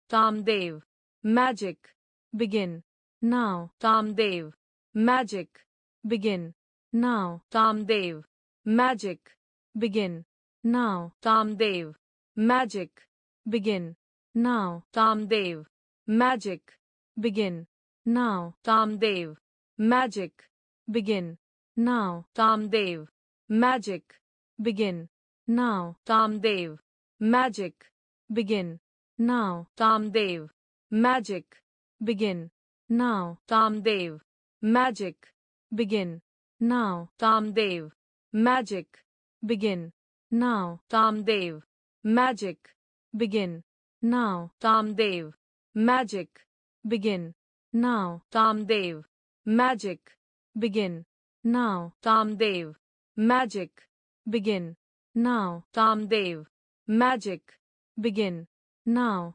Kamdev. Magic. Begin. Now. Kamdev. Magic. Begin. Now. Kamdev. Magic. Begin. Now. Kamdev. Magic. Begin. Now. Kamdev. Magic. Begin. Now. Kamdev. Magic. Begin. Now. Kamdev. Magic. Begin. Now. Kamdev. Magic. Begin. Now. Kamdev. Magic. Begin. Now. Kamdev. Magic. Begin. Now. Kamdev. Magic. Begin. Now. Kamdev. Magic. Begin. Now. Kamdev. Magic. Begin. Now. Kamdev. Magic. Begin. Now. Kamdev. Magic. Begin. Now. Kamdev. Magic. Begin. Now.